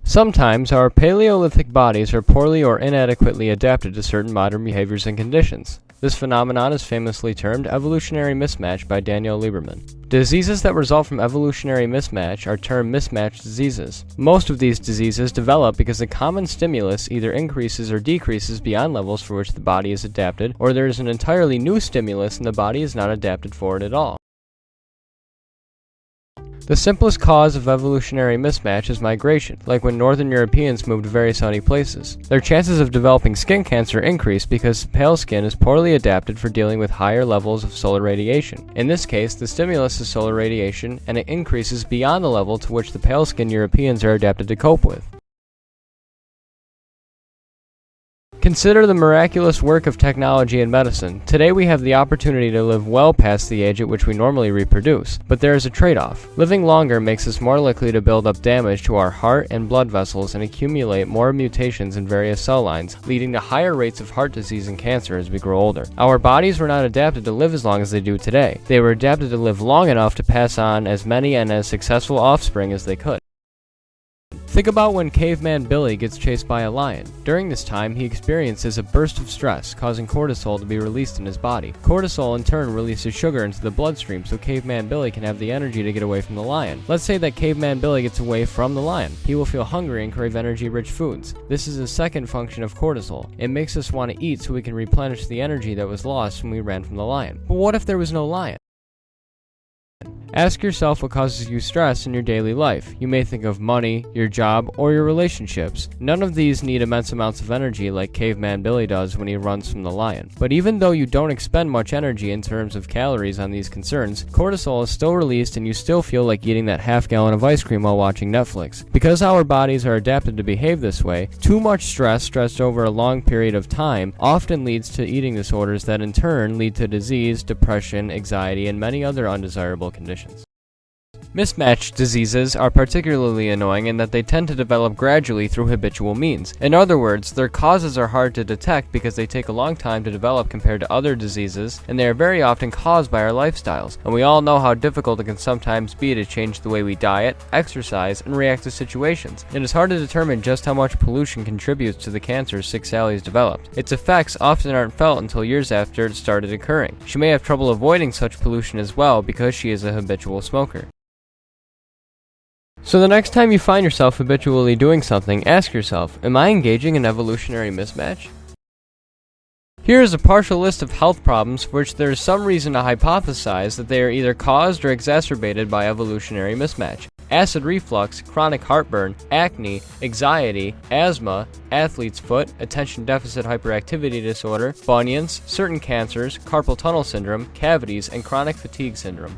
Sometimes our Paleolithic bodies are poorly or inadequately adapted to certain modern behaviors and conditions. This phenomenon is famously termed evolutionary mismatch by Daniel Lieberman. Diseases that result from evolutionary mismatch are termed mismatch diseases. Most of these diseases develop because a common stimulus either increases or decreases beyond levels for which the body is adapted, or there is an entirely new stimulus and the body is not adapted for it at all. The simplest cause of evolutionary mismatch is migration, like when northern Europeans moved to very sunny places. Their chances of developing skin cancer increase because pale skin is poorly adapted for dealing with higher levels of solar radiation. In this case, the stimulus is solar radiation, and it increases beyond the level to which the pale-skinned Europeans are adapted to cope with. Consider the miraculous work of technology and medicine. Today we have the opportunity to live well past the age at which we normally reproduce, but there is a trade-off. Living longer makes us more likely to build up damage to our heart and blood vessels and accumulate more mutations in various cell lines, leading to higher rates of heart disease and cancer as we grow older. Our bodies were not adapted to live as long as they do today. They were adapted to live long enough to pass on as many and as successful offspring as they could. Think about when caveman Billy gets chased by a lion. During this time, he experiences a burst of stress, causing cortisol to be released in his body. Cortisol in turn releases sugar into the bloodstream so caveman Billy can have the energy to get away from the lion. Let's say that caveman Billy gets away from the lion. He will feel hungry and crave energy-rich foods. This is a second function of cortisol. It makes us want to eat so we can replenish the energy that was lost when we ran from the lion. But what if there was no lion? Ask yourself what causes you stress in your daily life. You may think of money, your job, or your relationships. None of these need immense amounts of energy like caveman Billy does when he runs from the lion. But even though you don't expend much energy in terms of calories on these concerns, cortisol is still released and you still feel like eating that half-gallon of ice cream while watching Netflix. Because our bodies are adapted to behave this way, too much stress stretched over a long period of time often leads to eating disorders that in turn lead to disease, depression, anxiety, and many other undesirable conditions. Mismatch diseases are particularly annoying in that they tend to develop gradually through habitual means. In other words, their causes are hard to detect because they take a long time to develop compared to other diseases, and they are very often caused by our lifestyles. And we all know how difficult it can sometimes be to change the way we diet, exercise, and react to situations. It is hard to determine just how much pollution contributes to the cancers sick Sally's developed. Its effects often aren't felt until years after it started occurring. She may have trouble avoiding such pollution as well because she is a habitual smoker. So the next time you find yourself habitually doing something, ask yourself, am I engaging in evolutionary mismatch? Here is a partial list of health problems for which there is some reason to hypothesize that they are either caused or exacerbated by evolutionary mismatch. Acid reflux, chronic heartburn, acne, anxiety, asthma, athlete's foot, attention deficit hyperactivity disorder, bunions, certain cancers, carpal tunnel syndrome, cavities, and chronic fatigue syndrome.